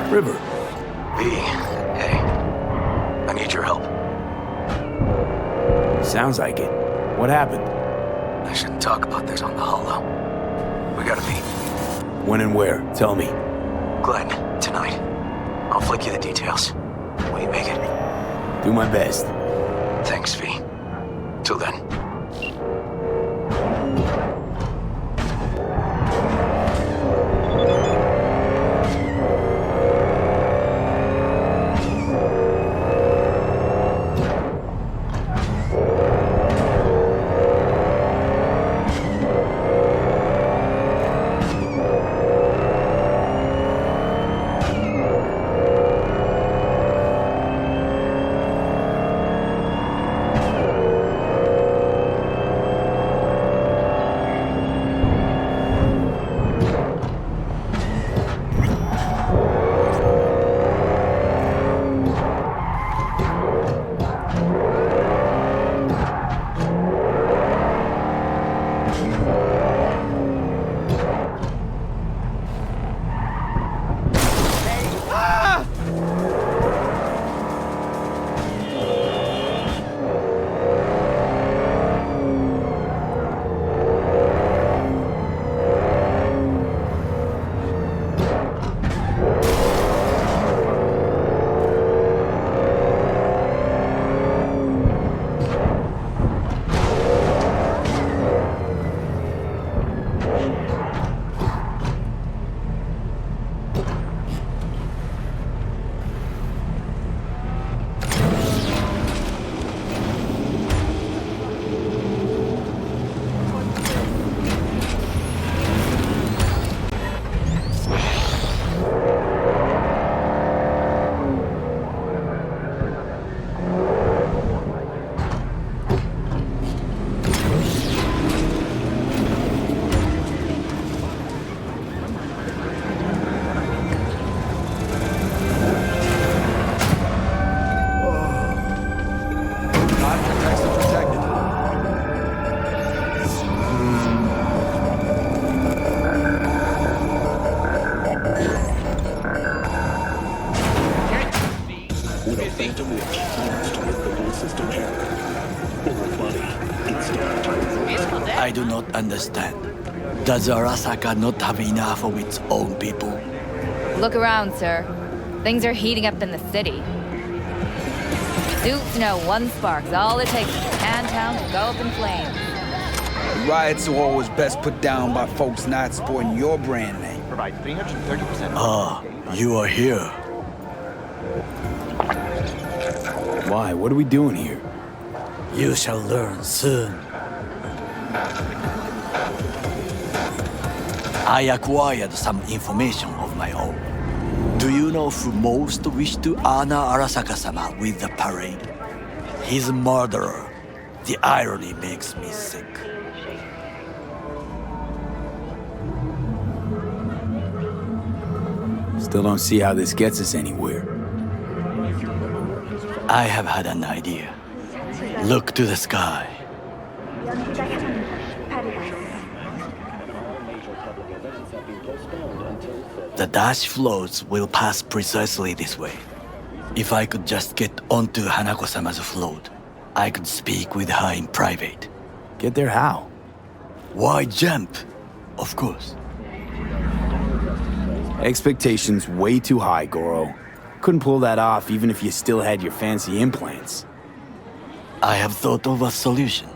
River. V, hey. I need your help. Sounds like it. What happened? I shouldn't talk about this on the holo. We gotta meet. When and where? Tell me. Glenn, tonight. I'll flick you the details. Will you make it? Do my best. Thanks, V. Till then. I do not understand. Does Arasaka not have enough of its own people? Look around, sir. Things are heating up in the city. Suits know one spark's all it takes for Japantown to go up in flames. Riots are always best put down by folks not supporting your brand name. Provide 330%. Ah, you are here. Why? What are we doing here? You shall learn soon. I acquired some information of my own. Do you know who most wished to honor Arasaka-sama with the parade? His murderer. The irony makes me sick. Still don't see how this gets us anywhere. I have had an idea. Look to the sky. The dash floats will pass precisely this way. If I could just get onto Hanako-sama's float, I could speak with her in private. Get there how? Why jump? Of course. Expectations way too high, Goro. Couldn't pull that off even if you still had your fancy implants. I have thought of a solution.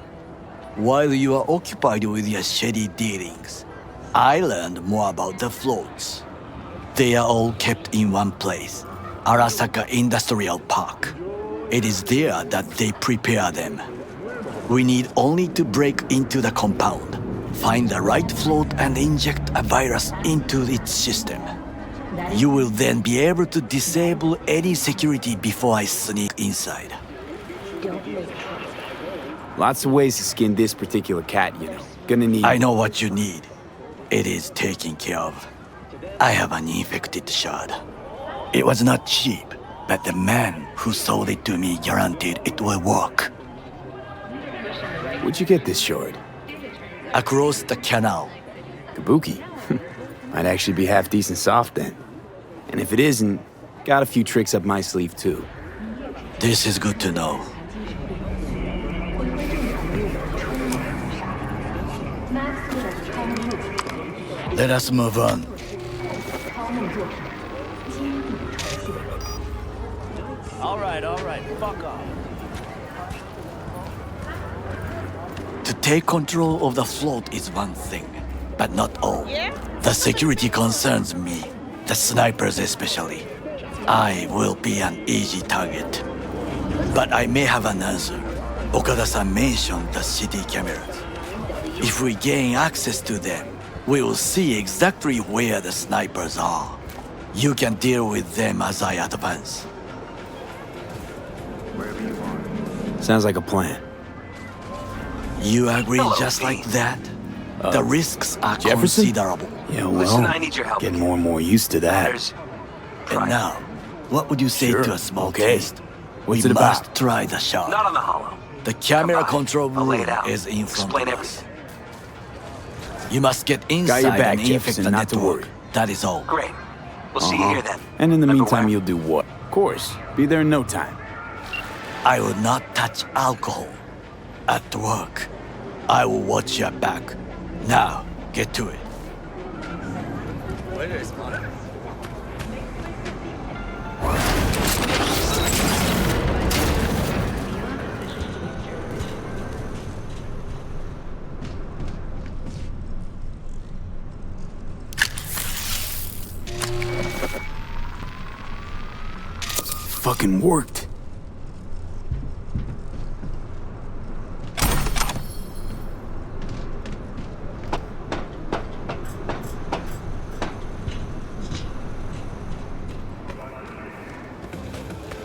While you are occupied with your shady dealings, I learned more about the floats. They are all kept in one place, Arasaka Industrial Park. It is there that they prepare them. We need only to break into the compound, find the right float and inject a virus into its system. You will then be able to disable any security before I sneak inside. Lots of ways to skin this particular cat, you know. Gonna need... I know what you need. It is taken care of. I have an infected shard. It was not cheap, but the man who sold it to me guaranteed it will work. Where'd you get this shard? Across the canal. Kabuki. Might actually be half decent soft then. And if it isn't, got a few tricks up my sleeve too. This is good to know. Let us move on. All right, fuck off. To take control of the float is one thing, but not all. The security concerns me, the snipers especially. I will be an easy target. But I may have an answer. Okada-san mentioned the city cameras. If we gain access to them, we will see exactly where the snipers are. You can deal with them as I advance. Sounds like a plan. You agree Hello, just Pete. like that? The risks are Jefferson? considerable. Yeah, well, Listen, I need your help. getting more and more used to that. There's And now, what would you say Sure, to a small okay. test? What's We it must about? try the shot. not on the hollow. The camera Come by. control I'll lay room it out. is in front Explain of us. everything. You must get inside your back, and infect Jefferson, the not to network. worry. That is all. Great. We'll see you here then. And in the Remember meantime, where? you'll do what? Of course. Be there in no time. I will not touch alcohol. At work, I will watch your back. Now, get to it. Fucking worked.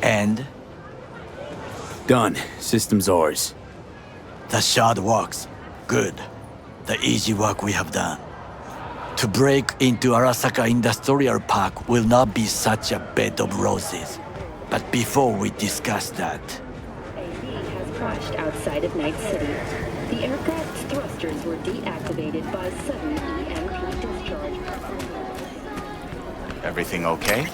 And Done. System's ours. the shot works. Good. The easy work we have done. To break into Arasaka Industrial Park will not be such a bed of roses. But before we discuss that, has crashed outside of Night City. The aircraft's thrusters were deactivated by sudden EMP discharge. Everything okay?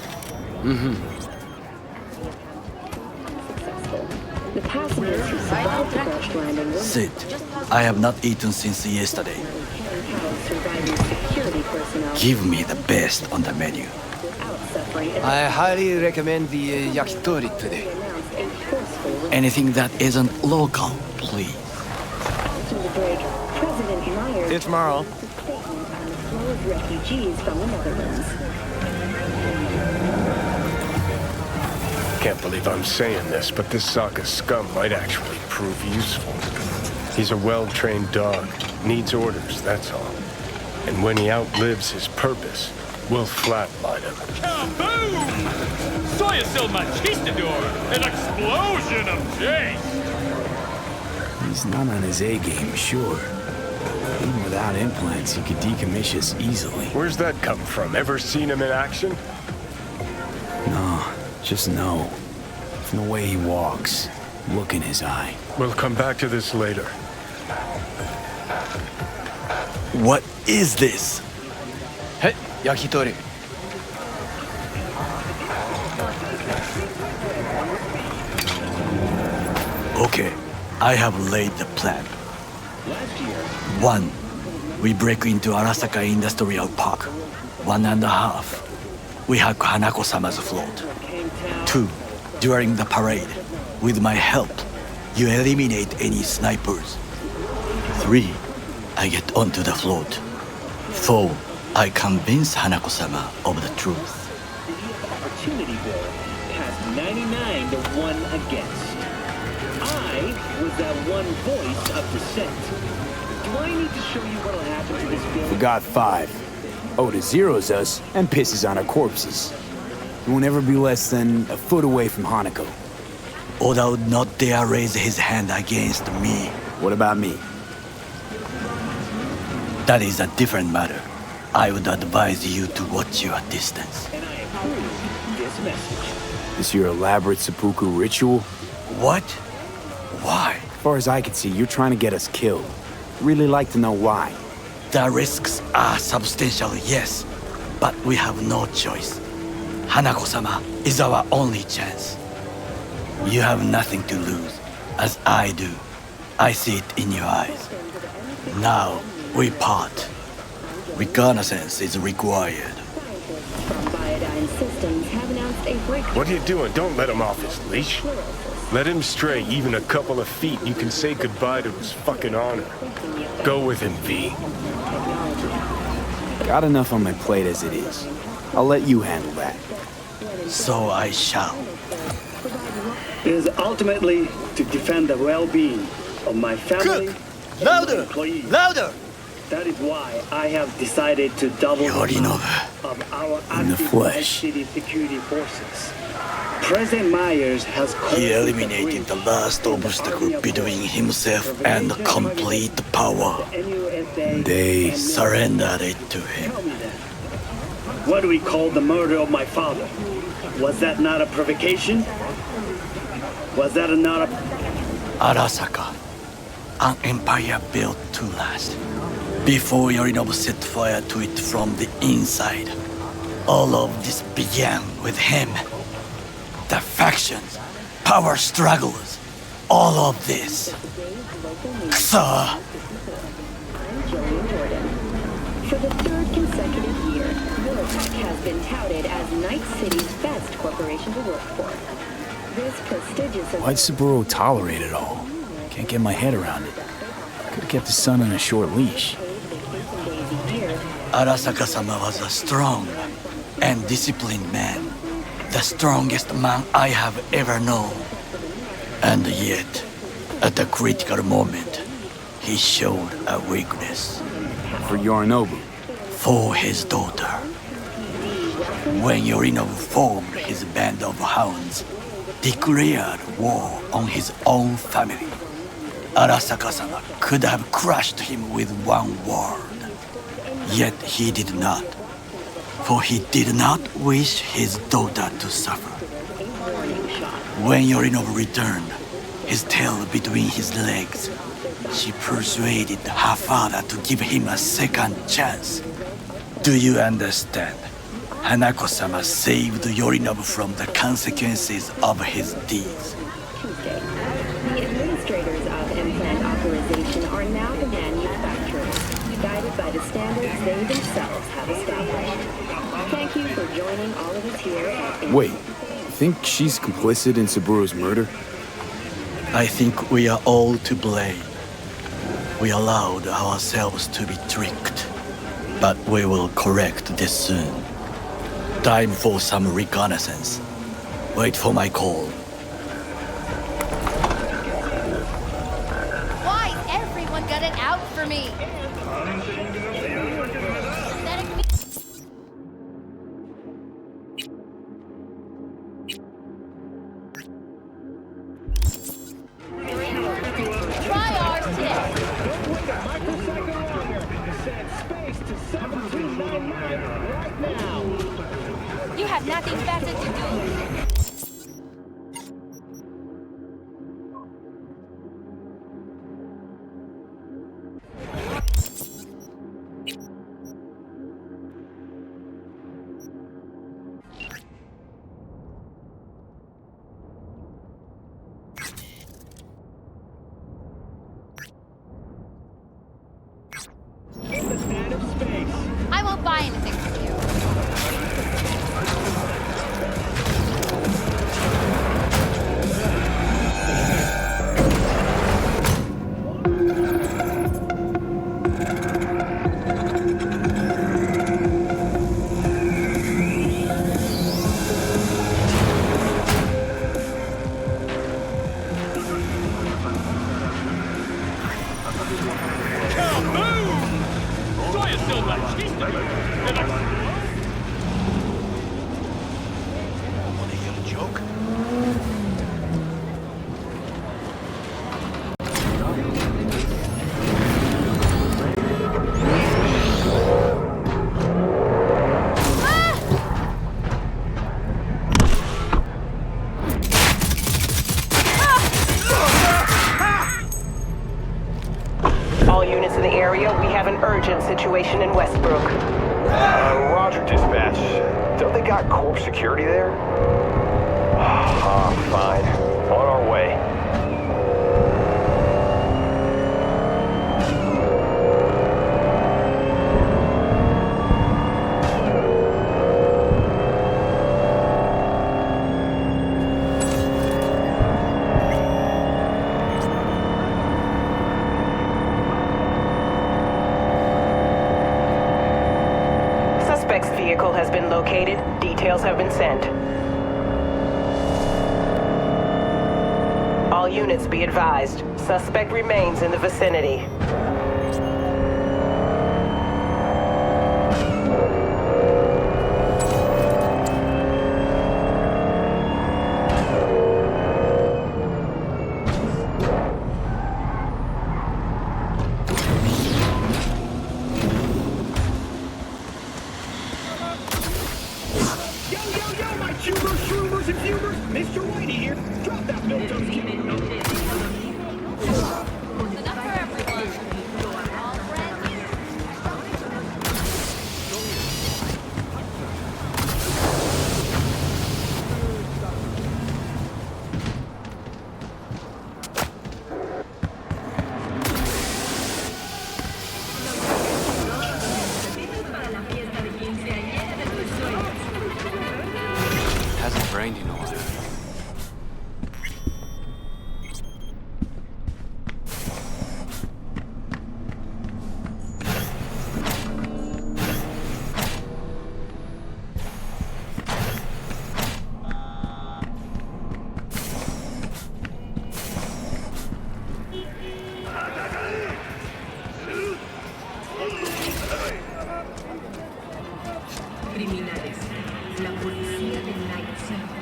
Successful. The passengers who survived the crash landing were sit. I have not eaten since yesterday. surviving security personnel Give me the best on the menu. without suffering I highly recommend the yakitori today. announced a forceful Anything that isn't local, please. after the break. President Meyer See you tomorrow. released a statement on the flow of refugees from the Netherlands. Can't believe I'm saying this, but this Sokka scum might actually prove useful. He's a well-trained dog, needs orders, that's all. And when he outlives his purpose, we'll flatline him. Kaboom! Soy still machistador! An explosion of chase! He's not on his A game, sure. Even without implants, he could decommission us easily. Where's that come from? Ever seen him in action? No, just no. From the way he walks, look in his eye. We'll come back to this later. What is this? Hey, yakitori. Okay, I have laid the plan. 1. We break into Arasaka Industrial Park. 1.5. We hack Hanako-sama's float. 2. During the parade, with my help, you eliminate any snipers. 3. I get onto the float. 4. I convince Hanako-sama of the truth. Opportunity bill passed 99 to 1 against. I was that one voice of dissent. Do I need to show you what'll happen to this bill? Forgot 5. Oda zeros us and pisses on our corpses. He won't ever be less than a foot away from Hanako. Oda would not dare raise his hand against me. What about me? That is a different matter. I would advise you to watch your distance. And I approve this message. This your elaborate seppuku ritual? What? Why? As far as I can see, you're trying to get us killed. Really like to know why. The risks are substantial, yes, but we have no choice. Hanako-sama is our only chance. You have nothing to lose, as I do. I see it in your eyes. Now, we part. Reconnaissance is required. Scientists from Biodyne Systems have announced a breakthrough. What are you doing? Don't let him off his leash. Let him stray even a couple of feet. You can say goodbye to his fucking honor. Go with him, V. Got enough on my plate as it is. I'll let you handle that. So I shall. It is ultimately to defend the well-being of my family and my employees. Louder! That is why I have decided to double the Yorinobu. amount of our In the active flesh. Night City security forces. President Myers has called He this a eliminated the breach last of the obstacle Army of between Law, himself preventing and complete power. the NUSA They and Surrendered it to him. Tell me then, what do we call the murder of my father? Was that not a provocation? Was that not a... Arasaka, an empire built to last. Before Yorinobu set fire to it from the inside, all of this began with him. The factions, power struggles, all of this. Kusa! I'm Jillian Jordan. For the third consecutive year, Militech has been touted as Night City's best corporation to work for. This prestigious... Why'd Saburo tolerate it all? Can't get my head around it. Could've kept his son on a short leash. Arasaka-sama was a strong and disciplined man. The strongest man I have ever known. And yet, at a critical moment, he showed a weakness. For Yorinobu. For his daughter. When Yorinobu formed his band of hounds, declared war on his own family, Arasaka-sama could have crushed him with one word. Yet he did not. For he did not wish his daughter to suffer. When Yorinobu returned, his tail between his legs, she persuaded her father to give him a second chance. Do you understand? Hanako-sama saved Yorinobu from the consequences of his deeds. Tuesday. The administrators of implant authorization are now the manufacturers, guided by the standards they themselves have established. Thank you for joining all of us here at... Wait, you think she's complicit in Saburo's murder? I think we are all to blame. We allowed ourselves to be tricked. But we will correct this soon. Time for some reconnaissance. Wait for my call. Why everyone got it out for me? Try ours today. You have nothing better to do. I won't buy anything from you. All units in the area, we have an urgent situation in Westbrook. Roger, dispatch. Don't they got corp security there? Fine. On our way. Suspect's vehicle has been located. Details have been sent. All units be advised. Suspect remains in the vicinity. Hasn't rained in a while.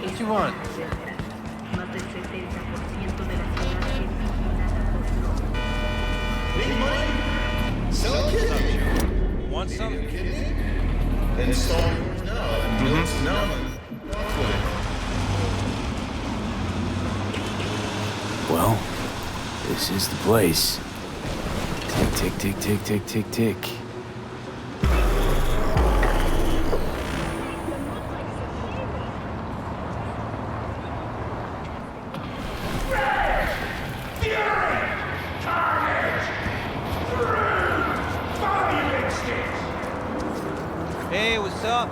What do you want? Want some? Install yours now. Well, this is the place. Tick, tick, tick, tick, tick, tick, tick. Hey, what's up?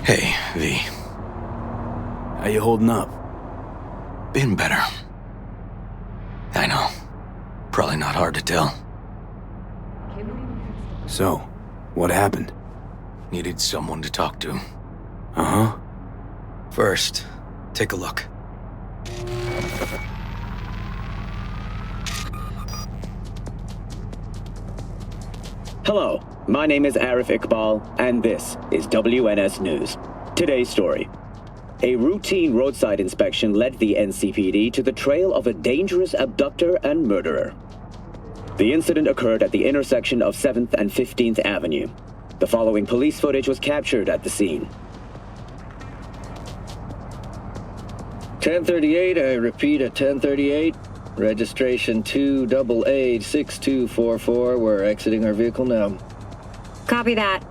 Hey, V. How you holding up? Been better. I know. Probably not hard to tell. So, what happened? Needed someone to talk to. Uh-huh. First, take a look. Hello, my name is Arif Iqbal, and this is WNS News. Today's story. A routine roadside inspection led the NCPD to the trail of a dangerous abductor and murderer. The incident occurred at the intersection of 7th and 15th Avenue. The following police footage was captured at the scene. 1038, I repeat at 1038. Registration 2AA6244. We're exiting our vehicle now. Copy that.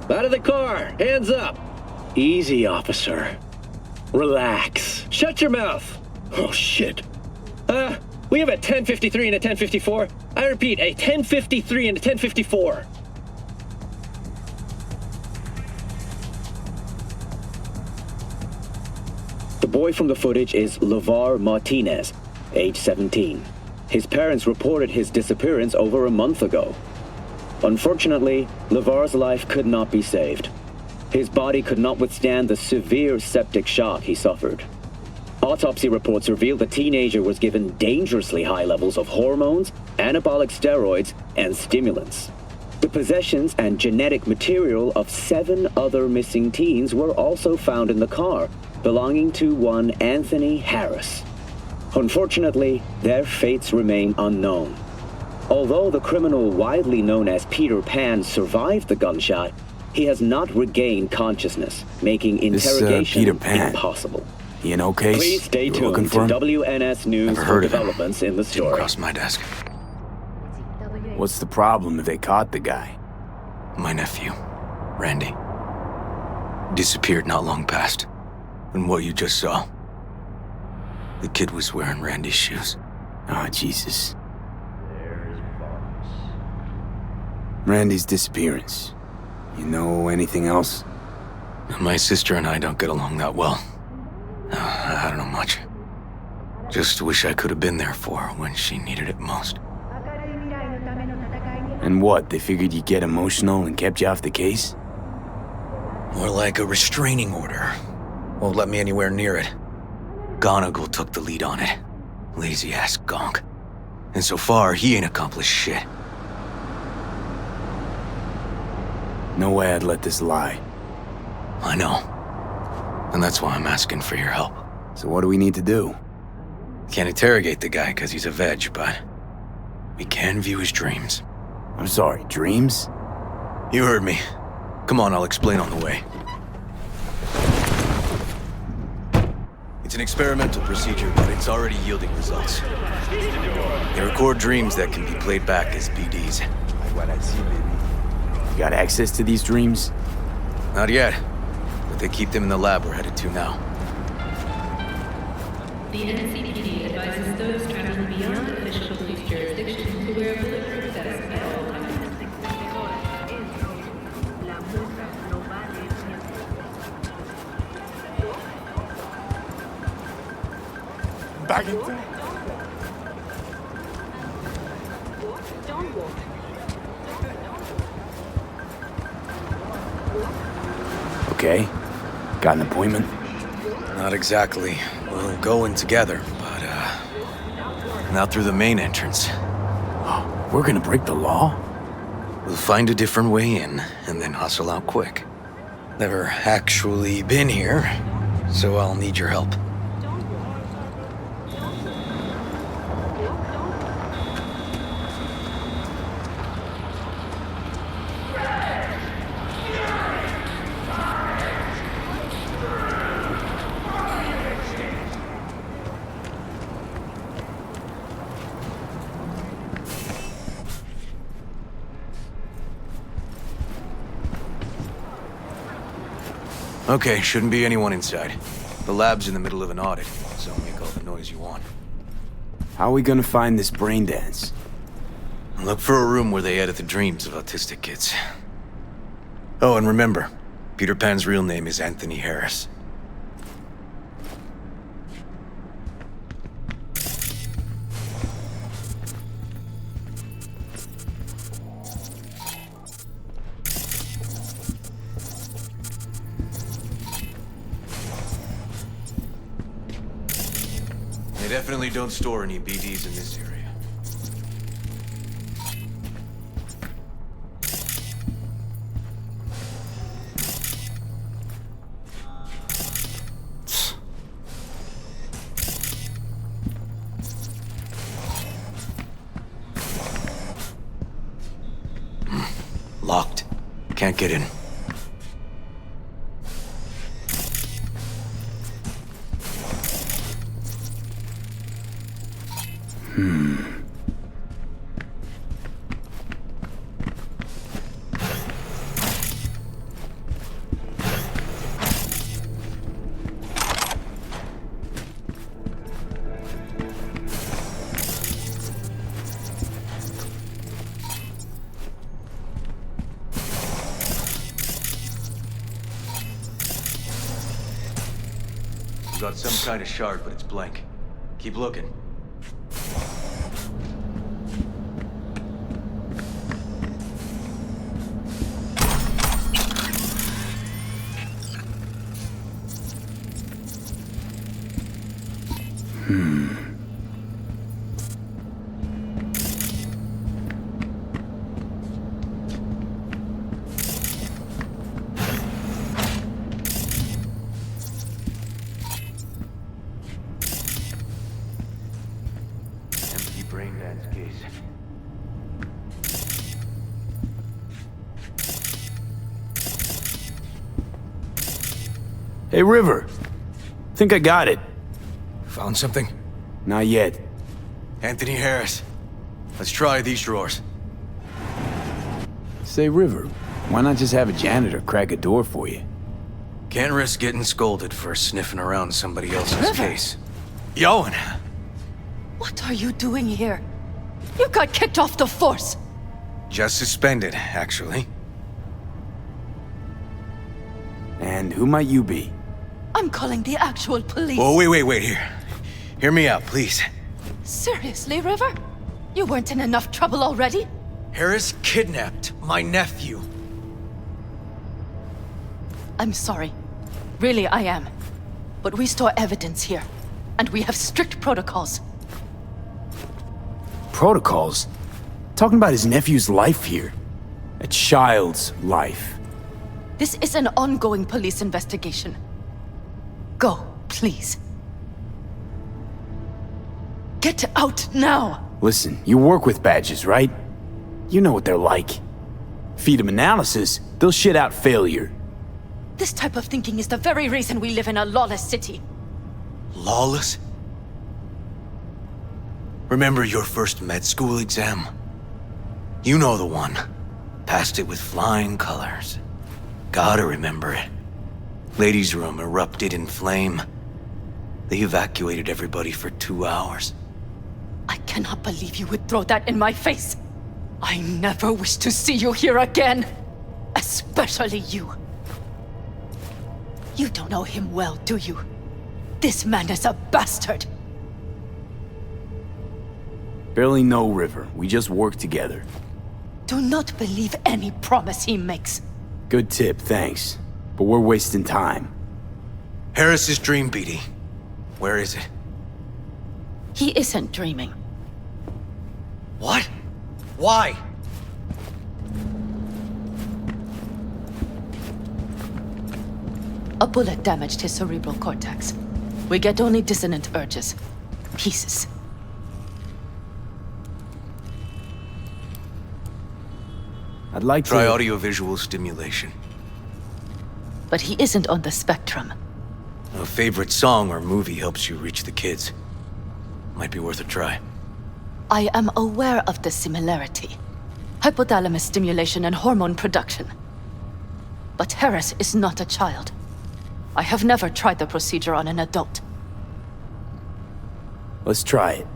Out of the car! Hands up! Easy, officer. Relax. Shut your mouth! Oh, shit. We have a 1053 and a 1054. I repeat, a 1053 and a 1054. The boy from the footage is LeVar Martinez, age 17. His parents reported his disappearance over a month ago. Unfortunately, LeVar's life could not be saved. His body could not withstand the severe septic shock he suffered. Autopsy reports revealed the teenager was given dangerously high levels of hormones, anabolic steroids, and stimulants. The possessions and genetic material of 7 other missing teens were also found in the car, belonging to one Anthony Harris. Unfortunately, their fates remain unknown. Although the criminal widely known as Peter Pan survived the gunshot, he has not regained consciousness, making interrogation Peter Pan. impossible. He in okay? Please stay tuned to WNS News for developments in the story. Across my desk. What's the problem if they caught the guy? My nephew, Randy, disappeared not long past. And what you just saw, the kid was wearing Randy's shoes. Oh, Jesus. Randy's disappearance. You know anything else? My sister and I don't get along that well. I don't know much. Just wish I could have been there for her when she needed it most. And what, they figured you'd get emotional and kept you off the case? More like a restraining order. Won't let me anywhere near it. Gonagle took the lead on it. Lazy-ass gonk. And so far, he ain't accomplished shit. No way I'd let this lie. I know. And that's why I'm asking for your help. So what do we need to do? Can't interrogate the guy because he's a veg, but we can view his dreams. I'm sorry, dreams? You heard me. Come on, I'll explain on the way. It's an experimental procedure, but it's already yielding results. They record dreams that can be played back as BDs. You got access to these dreams? Not yet, but they keep them in the lab we're headed to now. The NCPD advises those traveling beyond official police jurisdiction to wear a bulletproof vest at all times. Back in time. Okay. Got an appointment? Not exactly. We'll go in together, but, not through the main entrance. We're gonna break the law? We'll find a different way in, and then hustle out quick. Never actually been here, so I'll need your help. Okay, shouldn't be anyone inside. The lab's in the middle of an audit, so make all the noise you want. How are we gonna find this brain dance? Look for a room where they edit the dreams of autistic kids. Oh, and remember, Peter Pan's real name is Anthony Harris. They definitely don't store any BDs in this area. Locked. Can't get in. Got some kind of shard, but it's blank. Keep looking. Brain dance case. Hey, River. Think I got it. Found something? Not yet. Anthony Harris. Let's try these drawers. Say, River, why not just have a janitor crack a door for you? Can't risk getting scolded for sniffing around somebody else's case. Yoan! What are you doing here? You got kicked off the force! Just suspended, actually. And who might you be? I'm calling the actual police. Oh, wait, here. Hear me out, please. Seriously, River? You weren't in enough trouble already? Harris kidnapped my nephew. I'm sorry. Really, I am. But we store evidence here, and we have strict protocols. Protocols? Talking about his nephew's life here. A child's life. This is an ongoing police investigation. Go, please. Get out now! Listen, you work with badges, right? You know what they're like. Feed them analysis, they'll shit out failure. This type of thinking is the very reason we live in a lawless city. Lawless? Remember your first med school exam? You know the one. Passed it with flying colors. Gotta remember it. Ladies' room erupted in flame. They evacuated everybody for 2 hours. I cannot believe you would throw that in my face. I never wish to see you here again. Especially you. You don't know him well, do you? This man is a bastard. Barely know River. We just work together. Do not believe any promise he makes. Good tip, thanks. But we're wasting time. Harris's dream, BD. Where is it? He isn't dreaming. What? Why? A bullet damaged his cerebral cortex. We get only dissonant urges. Pieces. I'd like to... Try audiovisual stimulation. But he isn't on the spectrum. A favorite song or movie helps you reach the kids. Might be worth a try. I am aware of the similarity. Hypothalamus stimulation and hormone production. But Harris is not a child. I have never tried the procedure on an adult. Let's try it.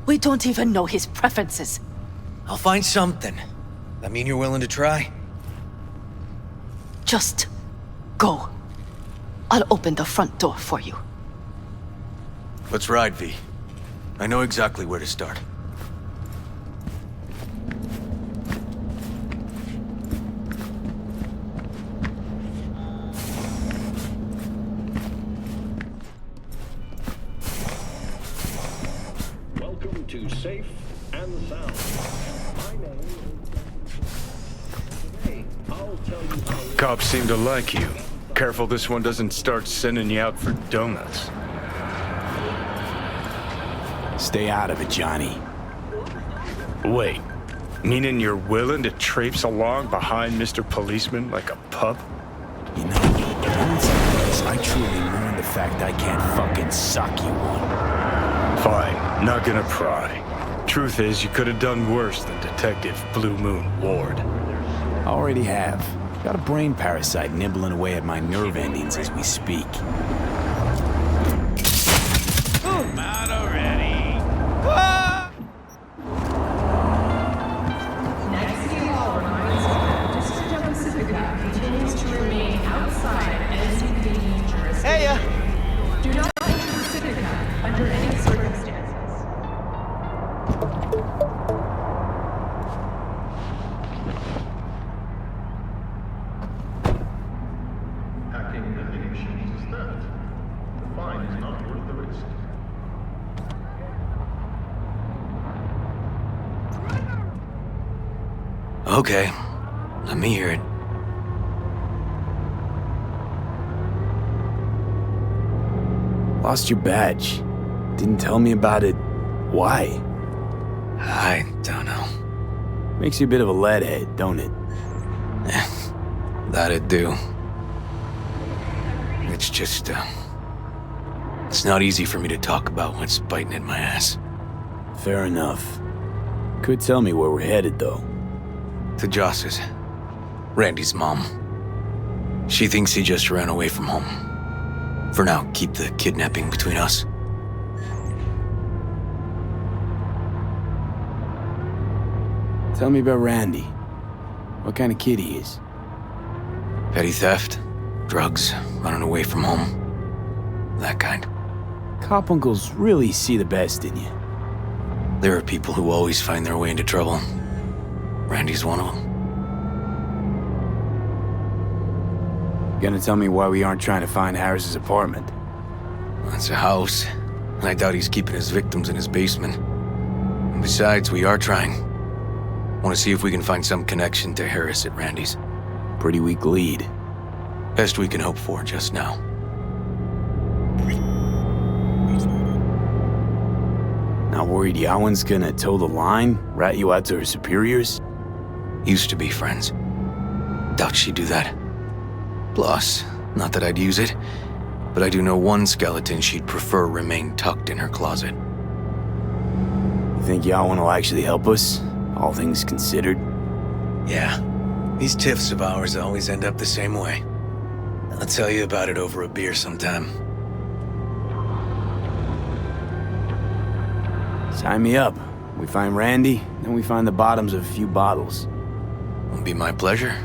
We don't even know his preferences. I'll find something. That mean you're willing to try? Just go. I'll open the front door for you. Let's ride, V. I know exactly where to start. Welcome to Safe and Sound. My name is... Today, I'll tell you how... Cops seem to like you. Careful this one doesn't start sending you out for donuts. Stay out of it, Johnny. Wait, meaning you're willing to traipse along behind Mr. Policeman like a pup? You know, I truly mourn the fact I can't fucking suck you one. Fine, not gonna pry. Truth is, you could have done worse than Detective Blue Moon Ward. Already have. Got a brain parasite nibbling away at my nerve endings as we speak. Come on already. Ah! Next call reminds you, District of Pacifica continues to remain outside NCPD jurisdiction. Hey, Do not enter Pacifica under any circumstances. Hacking the machines is theft. The fine is not worth the risk. Okay, let me hear it. Lost your badge. Didn't tell me about it. Why? I don't know. Makes you a bit of a leadhead, don't it? That it'd do. It's just, it's not easy for me to talk about what's biting at my ass. Fair enough. Could tell me where we're headed, though. To Joss's. Randy's mom. She thinks he just ran away from home. For now, keep the kidnapping between us. Tell me about Randy. What kind of kid he is? Petty theft, drugs, running away from home. That kind. Cop uncles really see the best in you. There are people who always find their way into trouble. Randy's one of them. Gonna tell me why we aren't trying to find Harris's apartment? It's a house, and I doubt he's keeping his victims in his basement. And besides, we are trying. Want to see if we can find some connection to Harris at Randy's. Pretty weak lead. Best we can hope for just now. Not worried Yawen's gonna toe the line? Rat you out to her superiors? Used to be friends. Doubt she'd do that. Plus, not that I'd use it, but I do know one skeleton she'd prefer remain tucked in her closet. You think Yawen will actually help us? All things considered? Yeah. These tiffs of ours always end up the same way. I'll tell you about it over a beer sometime. Sign me up. We find Randy, then we find the bottoms of a few bottles. It'll be my pleasure.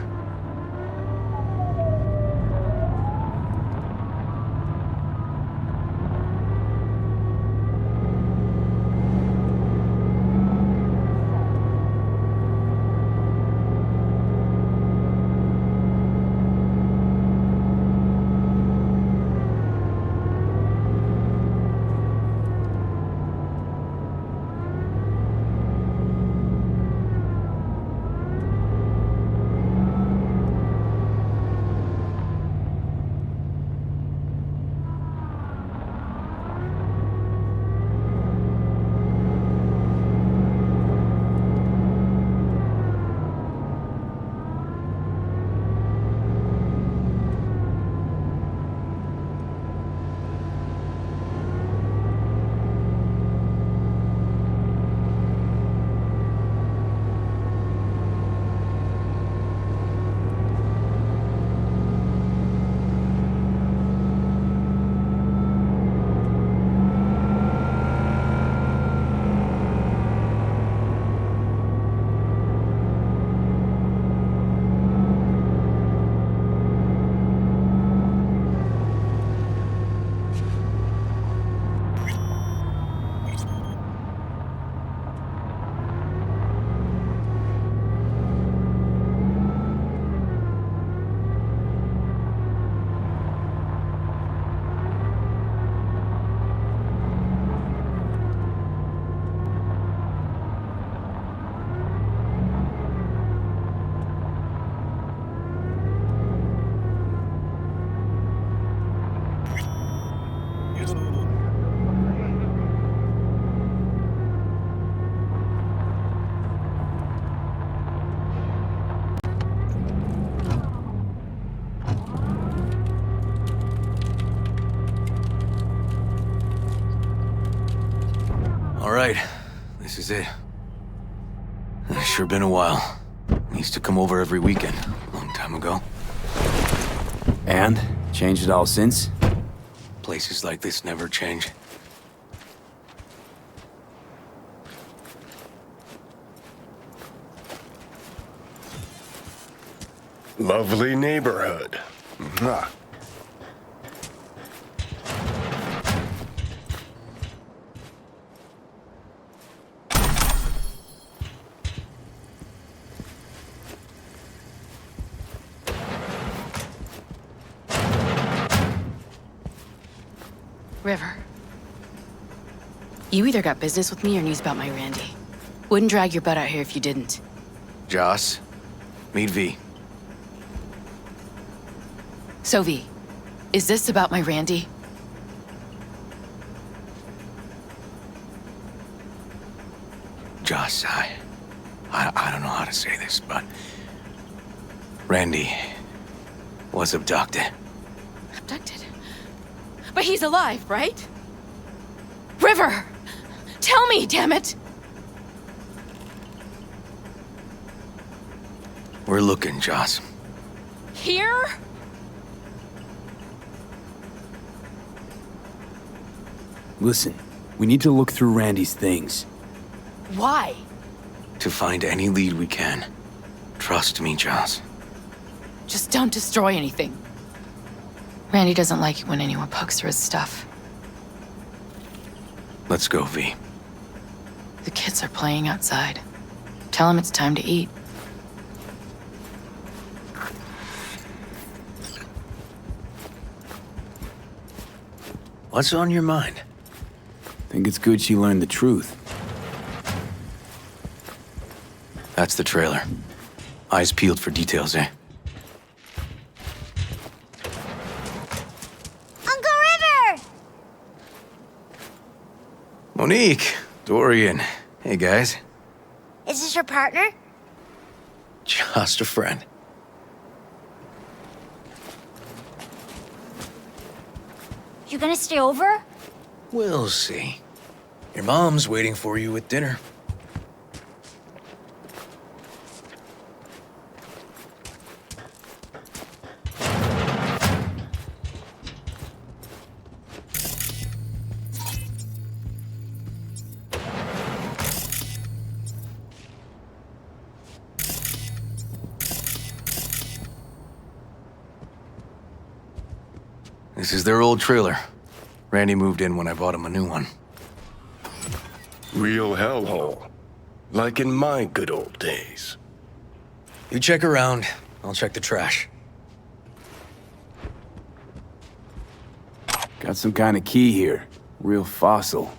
All right, this is it. It's sure been a while. I used to come over every weekend, a long time ago. And? Changed it all since? Places like this never change. Lovely neighborhood. Mwah. River. You either got business with me or news about my Randy. Wouldn't drag your butt out here if you didn't. Joss, meet V. So V, is this about my Randy? Joss, I don't know how to say this, but Randy was abducted. Abducted? But he's alive, right? River! Tell me, damn it! We're looking, Joss. here? Listen, we need to look through Randy's things. Why? To find any lead we can. Trust me, Joss. Just don't destroy anything. Randy doesn't like it when anyone pokes through his stuff. Let's go, V. The kids are playing outside. Tell them it's time to eat. What's on your mind? Think it's good she learned the truth. That's the trailer. Eyes peeled for details, eh? Uncle River! Monique, Dorian. Hey, guys. Is this your partner? Just a friend. You gonna stay over? We'll see. Your mom's waiting for you at dinner. This is their old trailer. Randy moved in when I bought him a new one. Real hellhole. Like in my good old days. You check around, I'll check the trash. Got some kind of key here. Real fossil.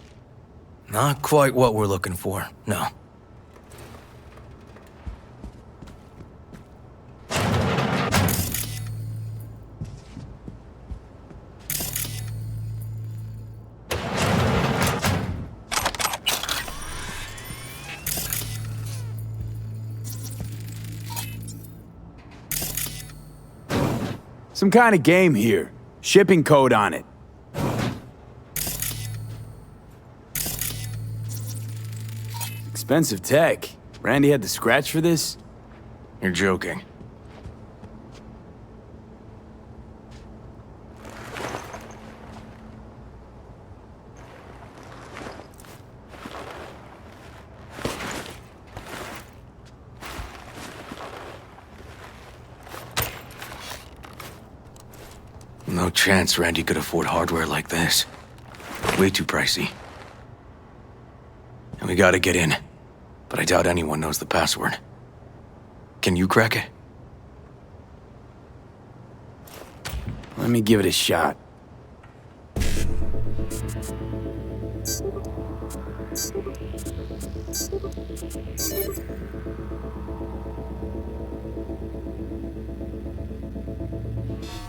Not quite what we're looking for, no. Some kind of game here. Shipping code on it. Expensive tech. Randy had to scratch for this? You're joking. No chance Randy could afford hardware like this. Way too pricey. And we gotta get in. But I doubt anyone knows the password. Can you crack it? Let me give it a shot.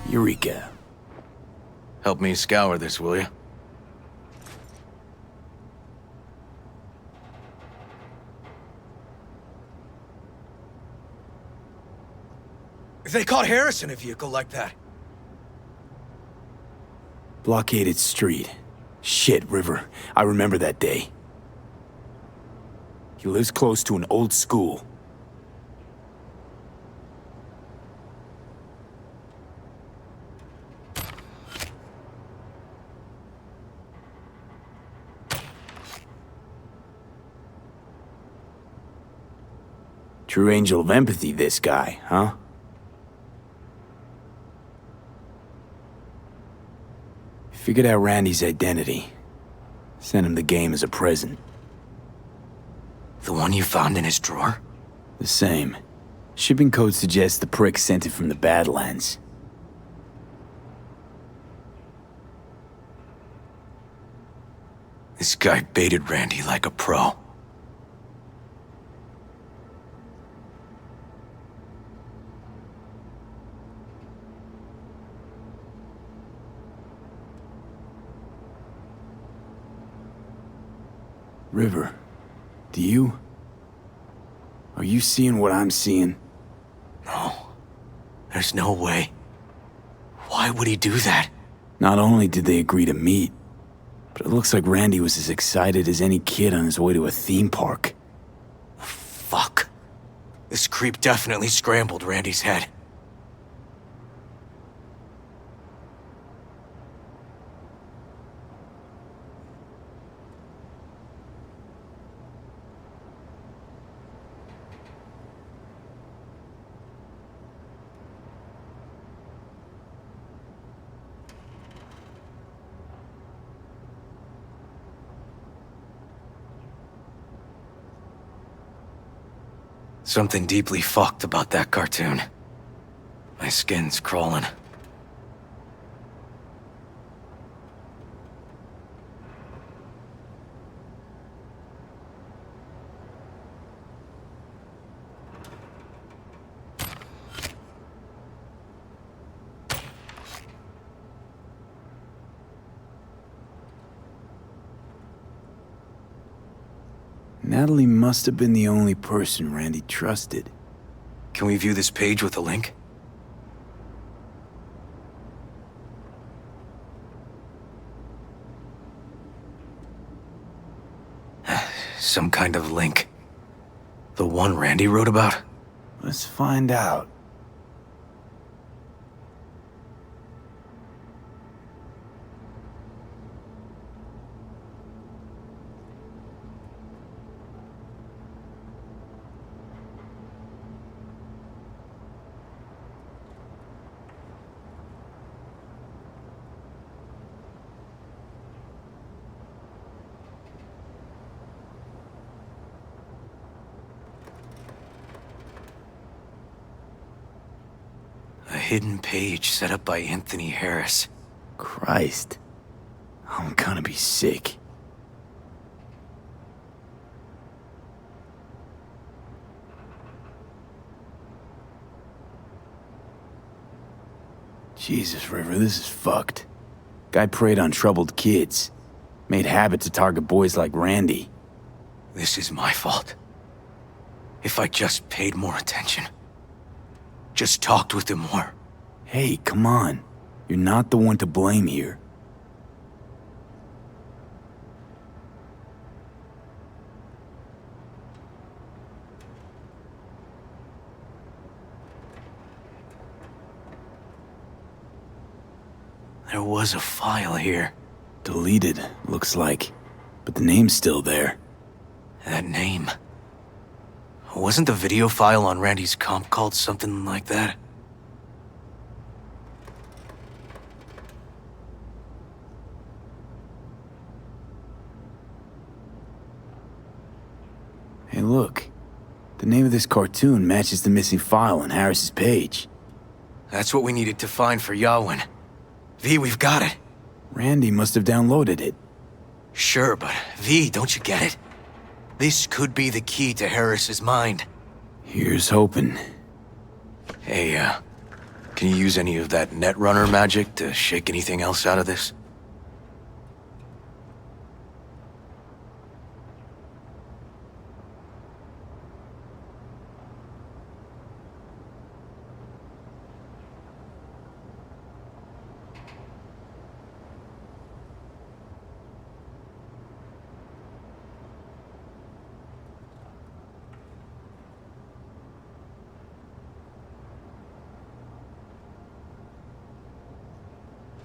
Eureka. Help me scour this, will you? They caught Harris in a vehicle like that. Blockaded street. Shit, River. I remember that day. He lives close to an old school. True angel of empathy, this guy, huh? Figured out Randy's identity. Sent him the game as a present. The one you found in his drawer? The same. Shipping code suggests the prick sent it from the Badlands. This guy baited Randy like a pro. River, are you seeing what I'm seeing? No. There's no way. Why would he do that? Not only did they agree to meet, but it looks like Randy was as excited as any kid on his way to a theme park. Fuck. This creep definitely scrambled Randy's head. Something deeply fucked about that cartoon. My skin's crawling. Natalie must have been the only person Randy trusted. Can we view this page with a link? Some kind of link. The one Randy wrote about? Let's find out. A hidden page set up by Anthony Harris. Christ. I'm gonna be sick. Jesus, River, this is fucked. Guy preyed on troubled kids. Made habit to target boys like Randy. This is my fault. If I just paid more attention. Just talked with him more. Hey, come on. You're not the one to blame here. There was a file here. Deleted, looks like. But the name's still there. That name. Wasn't the video file on Randy's comp called something like that? Hey, look. The name of this cartoon matches the missing file on Harris's page. That's what we needed to find for Yawin. V, we've got it. Randy must have downloaded it. Sure, but V, don't you get it? This could be the key to Harris's mind. Here's hoping. Hey, can you use any of that Netrunner magic to shake anything else out of this?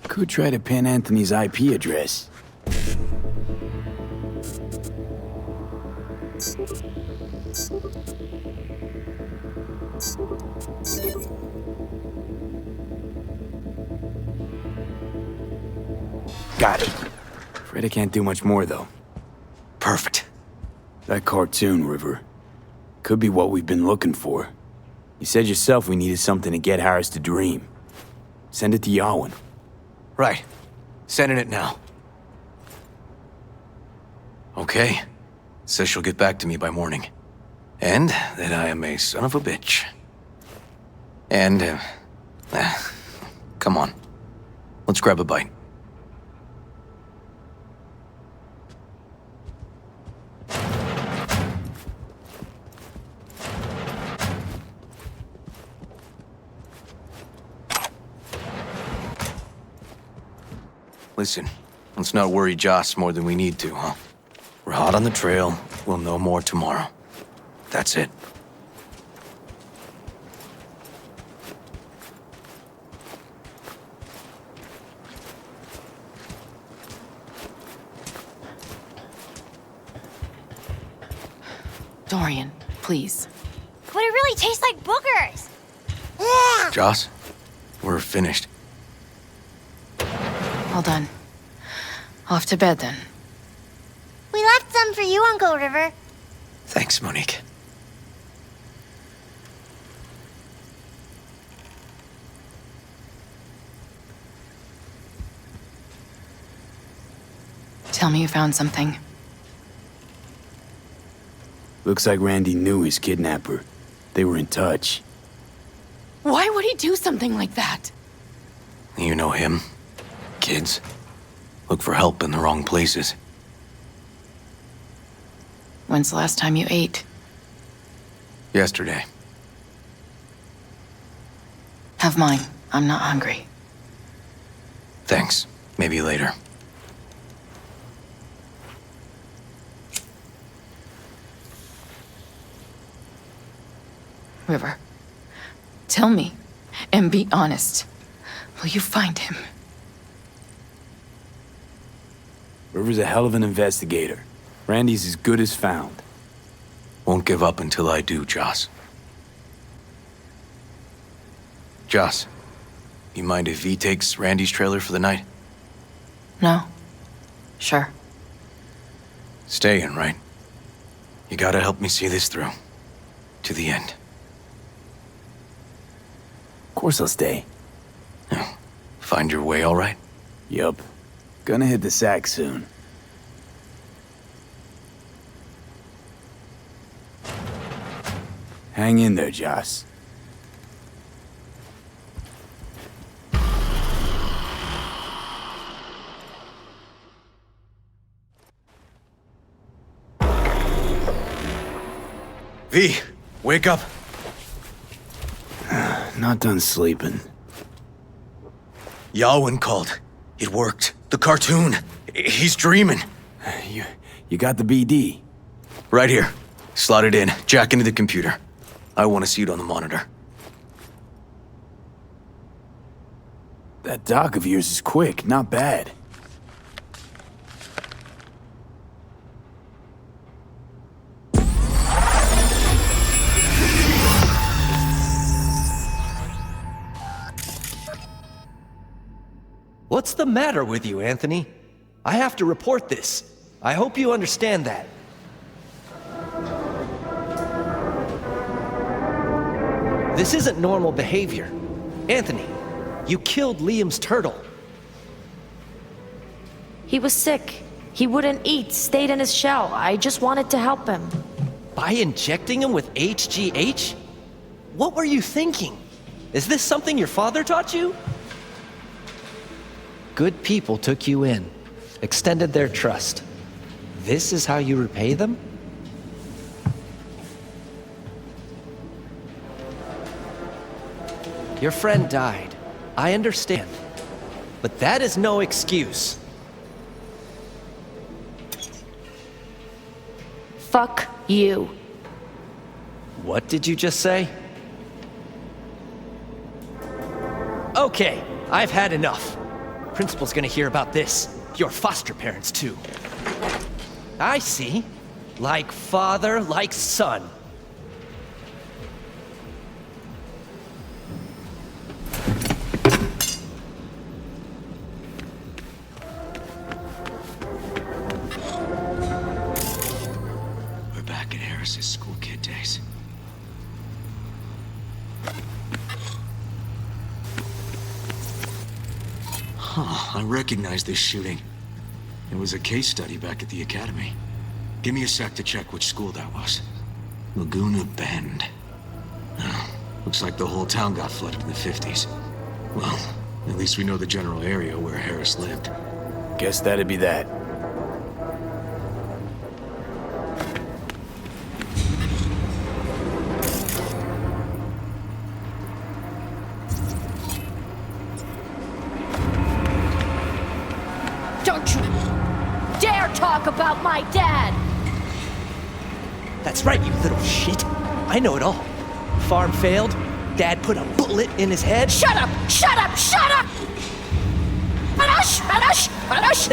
Could try to pin Anthony's IP address. Got it. Afraid I can't do much more, though. Perfect. That cartoon, River. Could be what we've been looking for. You said yourself we needed something to get Harris to dream. Send it to Yawin. Right. Sending it now. Okay. Says she'll get back to me by morning. And that I am a son of a bitch. And, come on. Let's grab a bite. Listen, let's not worry Joss more than we need to, huh? We're hot on the trail. We'll know more tomorrow. That's it. Dorian, please. But it really tastes like boogers. Joss, we're finished. All done. Off to bed then. We left some for you, Uncle River. Thanks, Monique. Tell me you found something. Looks like Randy knew his kidnapper. They were in touch. Why would he do something like that? You know him. Kids look for help in the wrong places. When's the last time you ate? Yesterday. Have mine. I'm not hungry. Thanks. Maybe later. River, tell me, and be honest. Will you find him? River's a hell of an investigator. Randy's as good as found. Won't give up until I do, Joss. Joss, you mind if V takes Randy's trailer for the night? No. Sure. Staying, right? You gotta help me see this through. To the end. Of course I'll stay. Find your way all right? Yup. Gonna hit the sack soon. Hang in there, Joss. V, wake up. Not done sleeping. Yawin called. It worked. The cartoon. He's dreaming. You got the BD? Right here. Slot it in. Jack into the computer. I want to see it on the monitor. That doc of yours is quick, not bad. What's the matter with you, Anthony? I have to report this. I hope you understand that. This isn't normal behavior. Anthony, you killed Liam's turtle. He was sick. He wouldn't eat, stayed in his shell. I just wanted to help him. By injecting him with HGH? What were you thinking? Is this something your father taught you? Good people took you in, extended their trust. This is how you repay them? Your friend died. I understand. But that is no excuse. Fuck you. What did you just say? Okay, I've had enough. Principal's gonna hear about this. Your foster parents, too. I see. Like father, like son. We're back in Harris's school kid days. I recognize this shooting. It was a case study back at the academy. Give me a sec to check which school that was. Laguna Bend. Oh, looks like the whole town got flooded in the 50s. Well, at least we know the general area where Harris lived. Guess that'd be that. Don't you dare talk about my dad! That's right, you little shit. I know it all. Farm failed. Dad put a bullet in his head. Shut up! Shut up! Shut up! Manash! Manash! Manash!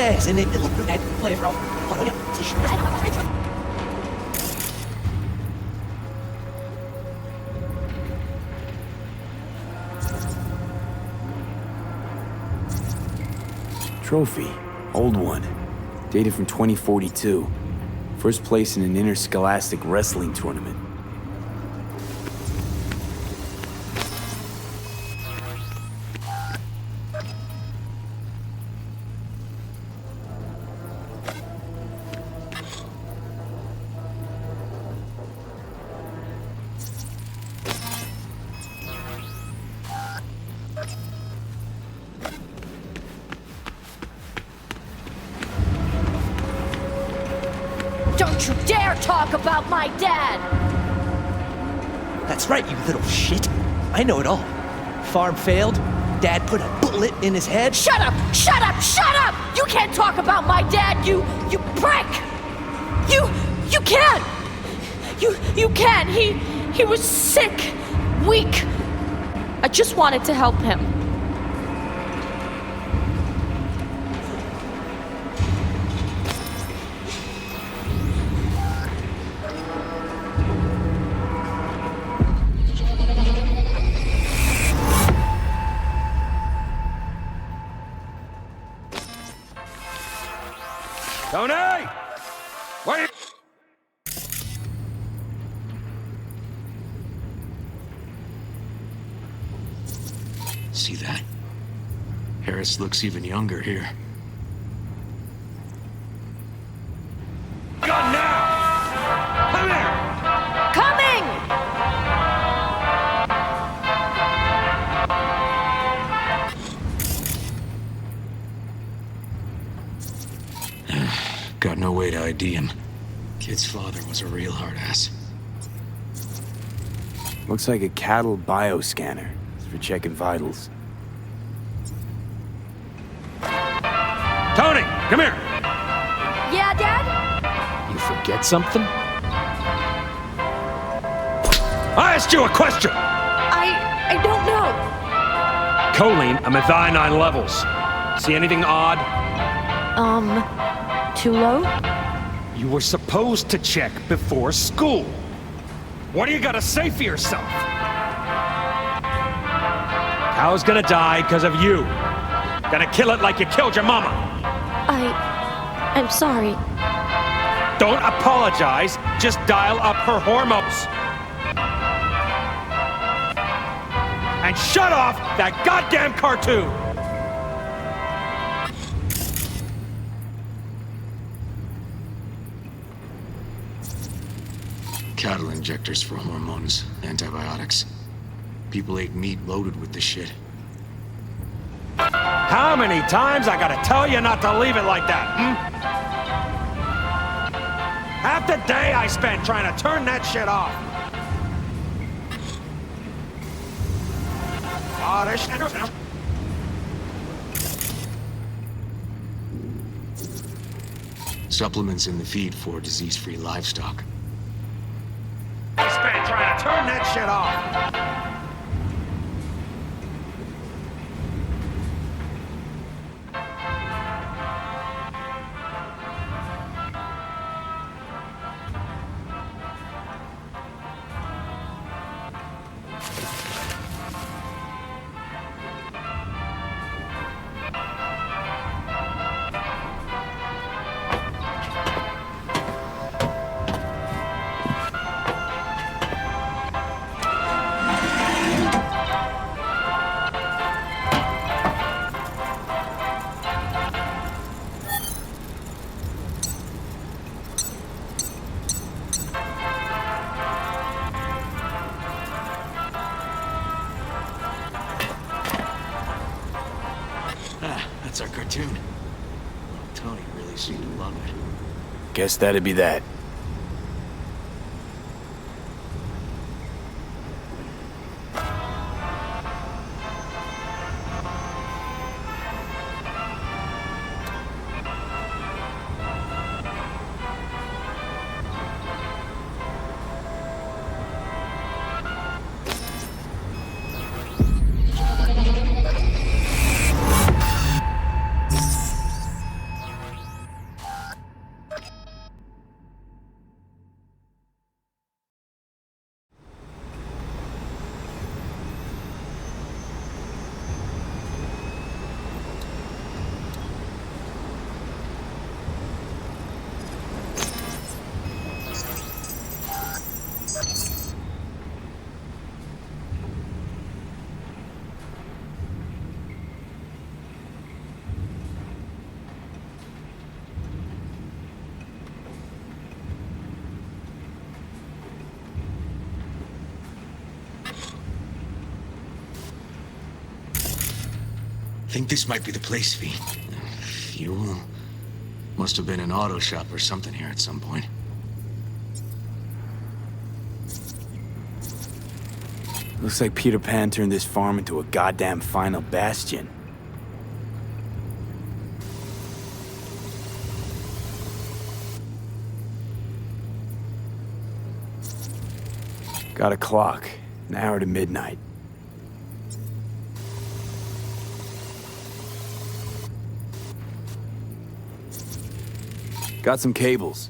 Trophy. Old one. Dated from 2042. First place in an interscholastic wrestling tournament. Don't you dare talk about my dad! That's right, you little shit. I know it all. Farm failed. Dad put a bullet in his head. Shut up! Shut up! Shut up! You can't talk about my dad, you prick! You can't! You can't! He was sick, weak. I just wanted to help him. Tony! Wait! See that? Harris looks even younger here. Gun now! Come here! Got no way to ID him. Kid's father was a real hard ass. Looks like a cattle bioscanner. It's for checking vitals. Tony, come here! Yeah, Dad? You forget something? I asked you a question! I don't know. Choline and methionine levels. See anything odd? Too low? You were supposed to check before school. What do you gotta say for yourself? Cow's gonna die because of you. Gonna kill it like you killed your mama. I'm sorry. Don't apologize, just dial up her hormones. And shut off that goddamn cartoon! Cattle injectors for hormones, antibiotics. People ate meat loaded with this shit. How many times I gotta tell you not to leave it like that, Half the day I spent trying to turn that shit off. Oh, this shit. Supplements in the feed for disease-free livestock. I spent trying to turn that shit off. That's our cartoon. Tony really seemed to love it. Guess that'd be that. Think this might be the place, V. Fuel. Must have been an auto shop or something here at some point. Looks like Peter Pan turned this farm into a goddamn final bastion. Got a clock. An hour to midnight. Got some cables.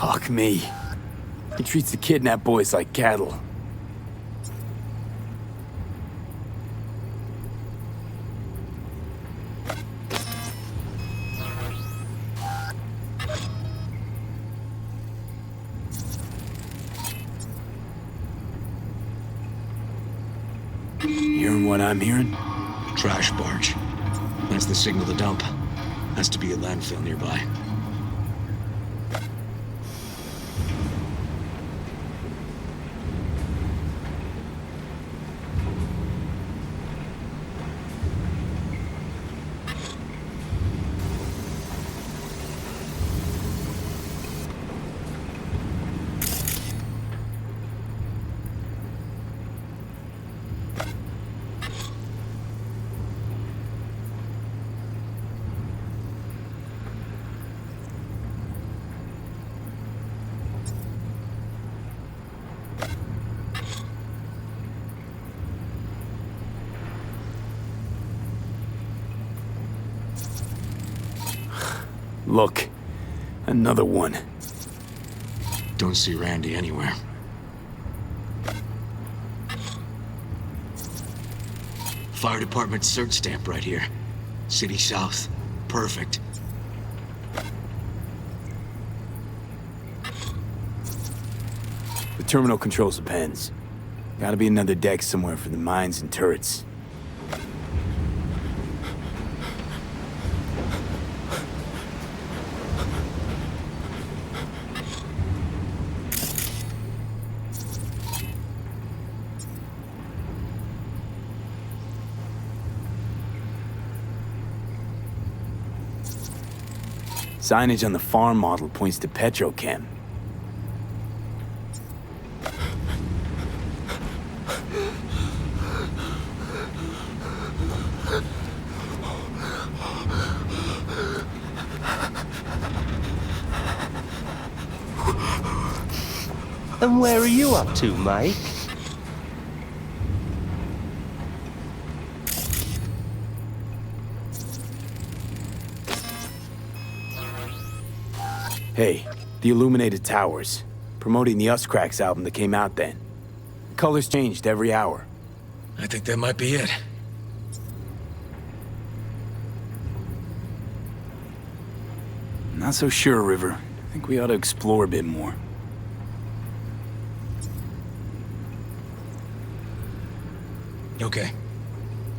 Fuck me. He treats the kidnapped boys like cattle. Hearing what I'm hearing? Trash barge. That's the signal to dump. Has to be a landfill nearby. Look, another one. Don't see Randy anywhere. Fire department search stamp right here. City South. Perfect. The terminal controls the pens. Gotta be another deck somewhere for the mines and turrets. Signage on the farm model points to Petrochem. And where are you up to, Mike? Hey, the Illuminated Towers. Promoting the Us Cracks album that came out then. The colors changed every hour. I think that might be it. Not so sure, River. I think we ought to explore a bit more. Okay.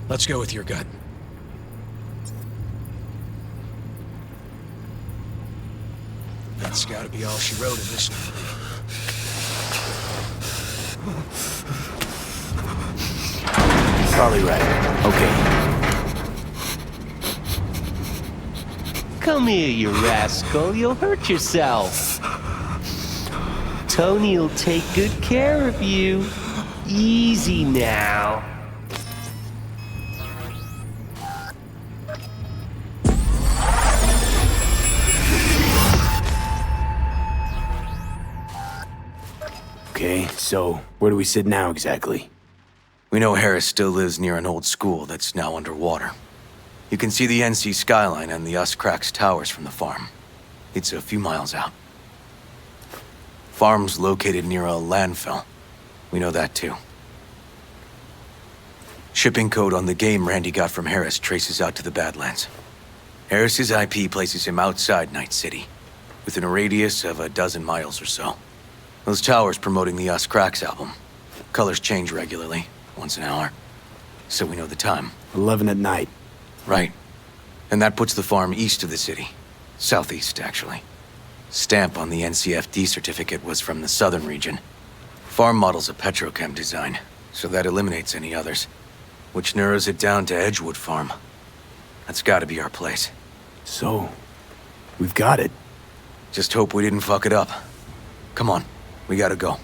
Let's go with your gut. That's gotta be all she wrote initially. Probably right. Okay. Come here, you rascal. You'll hurt yourself. Tony'll take good care of you. Easy now. Okay, so where do we sit now exactly? We know Harris still lives near an old school that's now underwater. You can see the NC skyline and the Us Cracks towers from the farm. It's a few miles out. Farm's located near a landfill. We know that too. Shipping code on the game Randy got from Harris traces out to the Badlands. Harris's IP places him outside Night City, within a radius of a dozen miles or so. Those towers promoting the Us Cracks album. Colors change regularly, once an hour. So we know the time. 11 at night. Right. And that puts the farm east of the city. Southeast, actually. Stamp on the NCFD certificate was from the southern region. Farm model's a petrochem design, so that eliminates any others. Which narrows it down to Edgewood Farm. That's gotta be our place. So, we've got it. Just hope we didn't fuck it up. Come on, we gotta go.